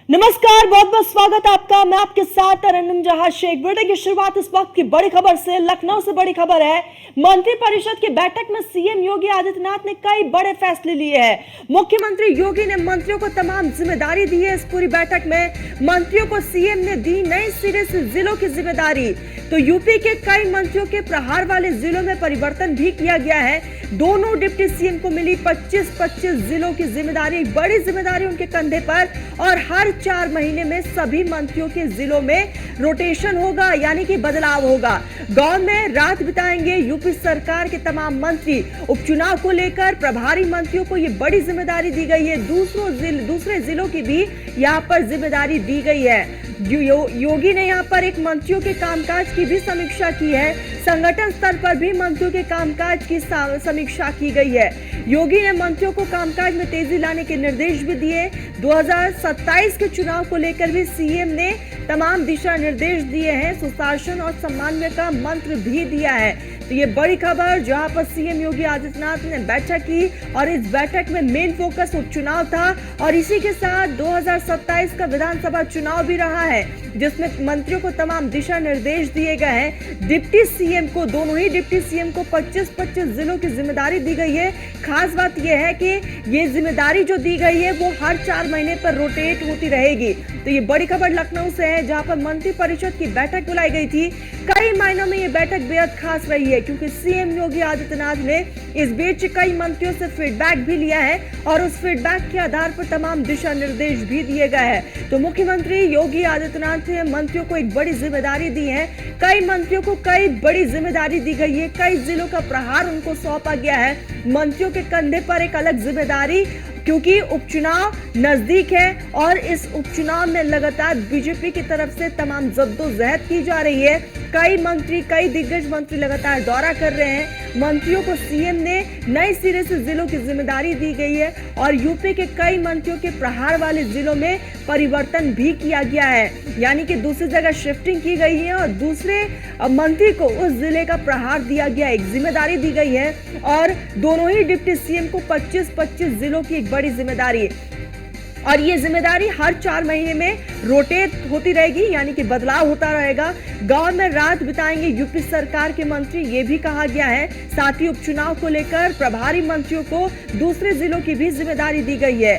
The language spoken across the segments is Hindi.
नमस्कार, बहुत बहुत स्वागत है आपका। मैं आपके साथ तरन्नुम जहां शेख। वीडियो की शुरुआत इस वक्त की बड़ी खबर से। लखनऊ से बड़ी खबर है। मंत्रिपरिषद की बैठक में सीएम योगी आदित्यनाथ ने कई बड़े फैसले लिए हैं। मुख्यमंत्री योगी ने मंत्रियों को तमाम जिम्मेदारी दी है। इस पूरी बैठक में मंत्रियों को सीएम ने दी नए सिरे से जिलों की जिम्मेदारी। तो यूपी के कई मंत्रियों के प्रहार वाले जिलों में परिवर्तन भी किया गया है। दोनों डिप्टी सीएम को मिली 25-25 जिलों की जिम्मेदारी। बड़ी जिम्मेदारी उनके कंधे पर और हर 4 महीने में सभी मंत्रियों के जिलों में रोटेशन होगा, यानी कि बदलाव होगा। गांव में रात बिताएंगे यूपी सरकार के तमाम मंत्री। उपचुनाव को लेकर प्रभारी मंत्रियों को यह बड़ी जिम्मेदारी दी गई है। दूसरे जिलों की भी यहां पर जिम्मेदारी दी गई है। योगी ने यहां पर एक मंत्रियों के कामकाज की भी समीक्षा की है। संगठन स्तर पर भी मंत्रियों के कामकाज की समीक्षा की गई है। योगी ने मंत्रियों को कामकाज में तेजी लाने के निर्देश भी दिए। 2027 के चुनाव को लेकर भी सीएम ने तमाम दिशा निर्देश दिए हैं। सुशासन और समन्वय का मंत्र भी दिया है। तो ये बड़ी खबर, जहां पर सीएम योगी आदित्यनाथ ने बैठक की और इस बैठक में मेन फोकस उपचुनाव था और इसी के साथ 2027 का विधानसभा चुनाव भी रहा है, जिसमें मंत्रियों को तमाम दिशा निर्देश दिए गए हैं। डिप्टी सीएम को, दोनों ही डिप्टी सीएम को 25-25 जिलों की जिम्मेदारी दी गई है। खास बात यह है कि ये जिम्मेदारी जो दी गई है वो हर 4 महीने पर रोटेट होती रहेगी। तो ये बड़ी खबर लखनऊ से है, जहां पर मंत्रिपरिषद की बैठक बुलाई गई थी। कई मायनों में ये बैठक बेहद खास रही है, क्योंकि सीएम योगी आदित्यनाथ ने इस बीच कई मंत्रियों से फीडबैक भी लिया है और उस फीडबैक के आधार पर तमाम दिशा निर्देश भी दिए गए हैं। तो मुख्यमंत्री योगी आदित्यनाथ ने मंत्रियों को एक बड़ी जिम्मेदारी दी है। कई मंत्रियों को कई बड़ी जिम्मेदारी दी गई है। कई जिलों का प्रहार उनको सौंपा गया है। मंत्रियों के कंधे पर एक अलग जिम्मेदारी, क्योंकि उपचुनाव नजदीक है और इस उपचुनाव में लगातार बीजेपी की तरफ से तमाम जद्दोजहद की जा रही है। कई दिग्गज मंत्री लगातार दौरा कर रहे हैं। मंत्रियों को सीएम ने नए सिरे से जिलों की जिम्मेदारी दी गई है और यूपी के कई मंत्रियों के प्रहार वाले जिलों में परिवर्तन भी किया गया है, यानी कि दूसरी जगह शिफ्टिंग की गई है और दूसरे मंत्री को उस जिले का प्रहार दिया गया, एक जिम्मेदारी दी गई है। और दोनों ही डिप्टी सीएम को 25-25 जिलों की एक बड़ी जिम्मेदारी, और ये जिम्मेदारी हर 4 महीने में रोटेट होती रहेगी, यानी कि बदलाव होता रहेगा। गांव में रात बिताएंगे यूपी सरकार के मंत्री, ये भी कहा गया है। साथ ही उपचुनाव को लेकर प्रभारी मंत्रियों को दूसरे जिलों की भी जिम्मेदारी दी गई है।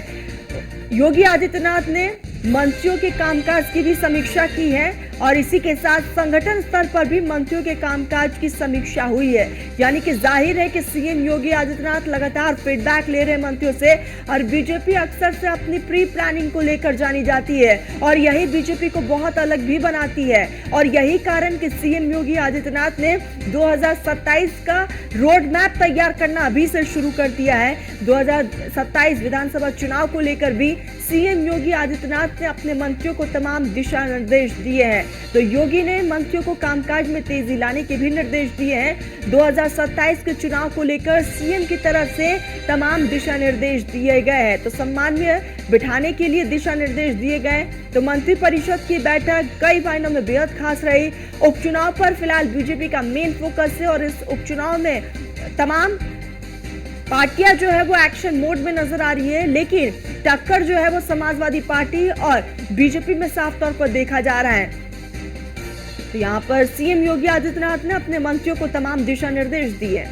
योगी आदित्यनाथ ने मंत्रियों के कामकाज की भी समीक्षा की है और इसी के साथ संगठन स्तर पर भी मंत्रियों के कामकाज की समीक्षा हुई है। यानी कि जाहिर है कि सीएम योगी आदित्यनाथ लगातार फीडबैक ले रहे हैं मंत्रियों से। और बीजेपी अक्सर से अपनी प्री प्लानिंग को लेकर जानी जाती है और यही बीजेपी को बहुत अलग भी बनाती है। और यही कारण कि सीएम योगी आदित्यनाथ ने 2027 का रोड मैप तैयार करना अभी से शुरू कर दिया है। 2027 विधानसभा चुनाव को लेकर भी सीएम योगी आदित्यनाथ ने अपने मंत्रियों को तमाम दिशा निर्देश दिए हैं। तो योगी ने मंत्रियों को कामकाज में तेजी लाने के भी निर्देश दिए हैं। 2027 के चुनाव को लेकर सीएम की तरफ से तमाम दिशा निर्देश दिए गए हैं। तो सम्मान में बिठाने के लिए दिशा निर्देश दिए गए। तो मंत्रिपरिषद की बैठक कई मायनों में बेहद खास रही। उपचुनाव पर फिलहाल बीजेपी का मेन फोकस है और इस उपचुनाव में तमाम पार्टियां जो है वो एक्शन मोड में नजर आ रही है, लेकिन टक्कर जो है वो समाजवादी पार्टी और बीजेपी में साफ तौर पर देखा जा रहा है। तो यहाँ पर सीएम योगी आदित्यनाथ ने अपने मंत्रियों को तमाम दिशा निर्देश दिए।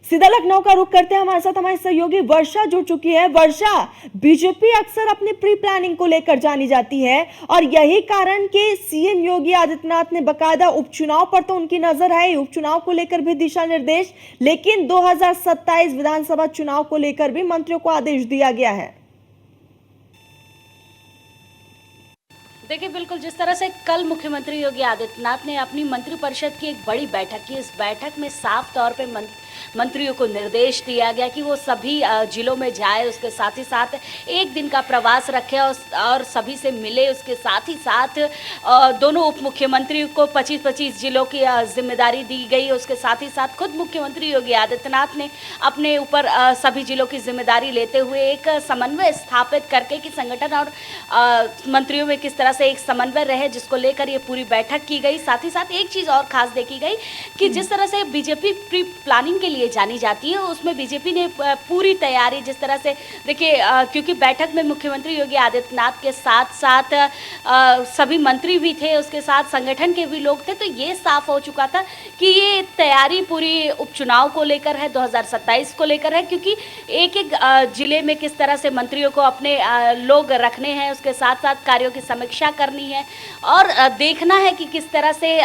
सीधा लखनऊ का रुख करते हैं। हमारे साथ हमारी सहयोगी वर्षा जुड़ चुकी है। वर्षा, बीजेपी अक्सर अपनी प्री प्लानिंग को लेकर जानी जाती है और यही कारण कि सीएम योगी आदित्यनाथ ने बकायदा उपचुनाव पर तो उनकी नजर है, उपचुनाव को लेकर भी दिशा निर्देश, लेकिन 2027 विधानसभा चुनाव को लेकर भी मंत्रियों को आदेश दिया गया है। देखिए, बिल्कुल जिस तरह से कल मुख्यमंत्री योगी आदित्यनाथ ने अपनी मंत्रिपरिषद की एक बड़ी बैठक की, इस बैठक में साफ तौर पे मंत्रियों को निर्देश दिया गया कि वो सभी जिलों में जाए, उसके साथ ही साथ एक दिन का प्रवास रखे और सभी से मिले। उसके साथ ही साथ दोनों उप मुख्यमंत्री को 25-25 जिलों की जिम्मेदारी दी गई। उसके साथ ही साथ खुद मुख्यमंत्री योगी आदित्यनाथ ने अपने ऊपर सभी जिलों की जिम्मेदारी लेते हुए एक समन्वय स्थापित करके कि संगठन और मंत्रियों में किस तरह से एक समन्वय रहे, जिसको लेकर ये पूरी बैठक की गई। साथ ही साथ एक चीज़ और खास देखी गई कि जिस तरह से बीजेपी प्री प्लानिंग के लिए जानी जाती है, उसमें बीजेपी ने पूरी तैयारी जिस तरह से देखिए, क्योंकि बैठक में मुख्यमंत्री योगी आदित्यनाथ के साथ साथ सभी मंत्री भी थे, उसके साथ संगठन के भी लोग थे, तो ये साफ हो चुका था कि ये तैयारी पूरी उपचुनाव को लेकर है, 2027 को लेकर है, क्योंकि एक एक जिले में किस तरह से मंत्रियों को अपने लोग रखने हैं, उसके साथ साथ कार्यों की समीक्षा करनी है और देखना है कि किस तरह से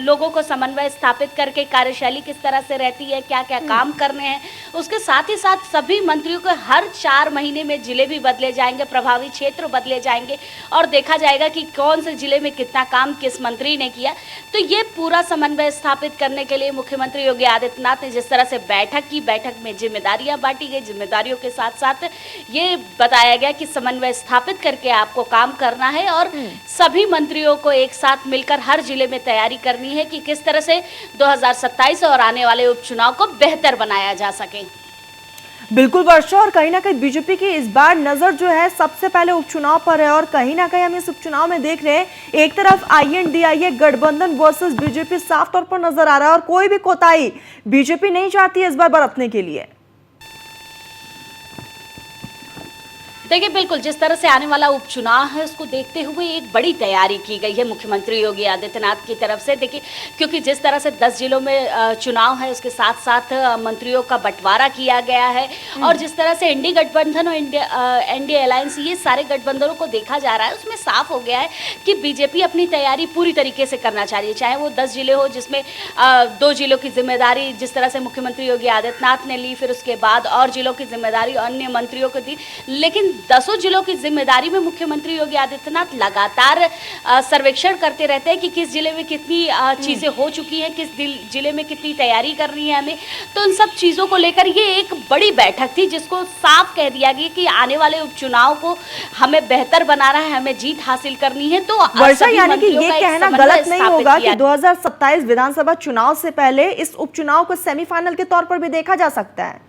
लोगों को समन्वय स्थापित करके कार्यशैली किस तरह से रहती है, क्या क्या काम करने हैं। उसके साथ ही साथ सभी मंत्रियों को हर 4 महीने में जिले भी बदले जाएंगे, प्रभावी क्षेत्र बदले जाएंगे और देखा जाएगा कि कौन से जिले में कितना काम किस मंत्री ने किया। तो ये पूरा समन्वय स्थापित करने के लिए मुख्यमंत्री योगी आदित्यनाथ ने जिस तरह से बैठक की, बैठक में जिम्मेदारियां बांटी गई, जिम्मेदारियों के साथ साथ ये बताया गया कि समन्वय स्थापित करके आपको काम करना है और सभी मंत्रियों को एक साथ मिलकर हर जिले में तैयारी करनी है कि किस तरह से 2027 और आने वाले उपचुनाव को बेहतर बनाया जा सके। बिल्कुल वर्षा, और कहीं ना कहीं बीजेपी की इस बार नजर जो है सबसे पहले उपचुनाव पर है और कहीं ना कहीं हम इस उपचुनाव में देख रहे हैं एक तरफ INDIA गठबंधन वर्सेस बीजेपी साफ तौर पर नजर आ रहा है और कोई भी कोताही बीजेपी नहीं चाहती है इस बार बरतने के लिए। देखिए, बिल्कुल जिस तरह से आने वाला उपचुनाव है उसको देखते हुए एक बड़ी तैयारी की गई है मुख्यमंत्री योगी आदित्यनाथ की तरफ से। देखिए, क्योंकि जिस तरह से 10 जिलों में चुनाव है, उसके साथ साथ मंत्रियों का बंटवारा किया गया है और जिस तरह से इंडी गठबंधन और एनडीए अलायंस, ये सारे गठबंधनों को देखा जा रहा है, उसमें साफ हो गया है कि बीजेपी अपनी तैयारी पूरी तरीके से करना चाह रही है। चाहे वो 10 जिले हो जिसमें 2 जिलों की जिम्मेदारी जिस तरह से मुख्यमंत्री योगी आदित्यनाथ ने ली, फिर उसके बाद और जिलों की जिम्मेदारी अन्य मंत्रियों को दी, लेकिन 10 जिलों की जिम्मेदारी में मुख्यमंत्री योगी आदित्यनाथ लगातार सर्वेक्षण करते रहते हैं कि किस जिले में कितनी चीजें हो चुकी हैं, किस जिले में कितनी तैयारी करनी है हमें। तो उन सब चीजों को लेकर ये एक बड़ी बैठक थी जिसको साफ कह दिया गया कि आने वाले उपचुनाव को हमें बेहतर बनाना है, हमें जीत हासिल करनी है। तो वर्षा, यानी कि ये कहना गलत नहीं होगा कि 2027 विधानसभा चुनाव से पहले इस उपचुनाव को सेमीफाइनल के तौर पर भी देखा जा सकता है।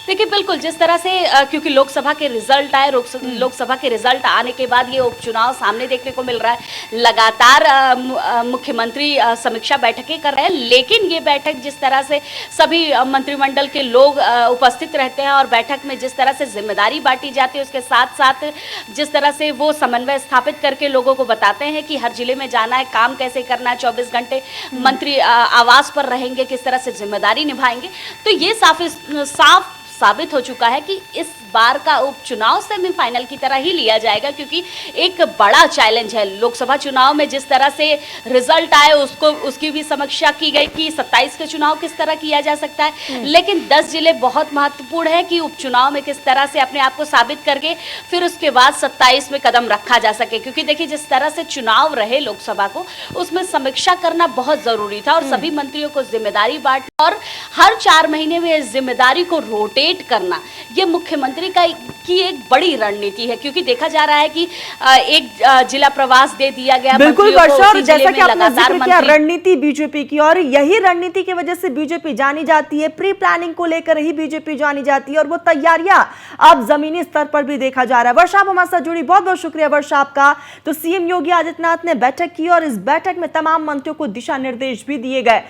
देखिए, बिल्कुल जिस तरह से क्योंकि लोकसभा के रिजल्ट आए, लोकसभा के रिजल्ट आने के बाद ये उपचुनाव सामने देखने को मिल रहा है। लगातार मुख्यमंत्री समीक्षा बैठकें कर रहे हैं, लेकिन ये बैठक जिस तरह से सभी मंत्रिमंडल के लोग उपस्थित रहते हैं और बैठक में जिस तरह से जिम्मेदारी बांटी जाती है, उसके साथ साथ जिस तरह से वो समन्वय स्थापित करके लोगों को बताते हैं कि हर जिले में जाना है, काम कैसे करना है, 24 घंटे मंत्री आवास पर रहेंगे, किस तरह से जिम्मेदारी निभाएंगे। तो ये साफ साबित हो चुका है कि इस बार का उपचुनाव सेमीफाइनल की तरह ही लिया जाएगा, क्योंकि एक बड़ा चैलेंज है। लोकसभा चुनाव में जिस तरह से रिजल्ट आए उसकी भी समीक्षा की गई कि 27 के चुनाव किस तरह किया जा सकता है, लेकिन 10 जिले बहुत महत्वपूर्ण है कि उपचुनाव में किस तरह से अपने आप को साबित करके फिर उसके बाद 27 में कदम रखा जा सके। क्योंकि देखिए, जिस तरह से चुनाव रहे लोकसभा को, उसमें समीक्षा करना बहुत जरूरी था और सभी मंत्रियों को जिम्मेदारी बांटना और हर 4 महीने में इस जिम्मेदारी को रोटेट करना, ये मुख्यमंत्री की एक बड़ी रणनीति है। क्योंकि देखा जा रहा है कि एक जिला प्रवास दे दिया गया। बिल्कुल वर्षा, और जैसा कि आपने जिक्र किया रणनीति बीजेपी की, और यही रणनीति की वजह से बीजेपी जानी जाती है, प्री प्लानिंग को लेकर ही बीजेपी जानी जाती है और वो तैयारियां अब जमीनी स्तर पर भी देखा जा रहा है। वर्षा, आप हमारे साथ जुड़ी, बहुत बहुत शुक्रिया वर्षा आपका। तो सीएम योगी आदित्यनाथ ने बैठक की और इस बैठक में तमाम मंत्रियों को दिशा निर्देश भी दिए गए।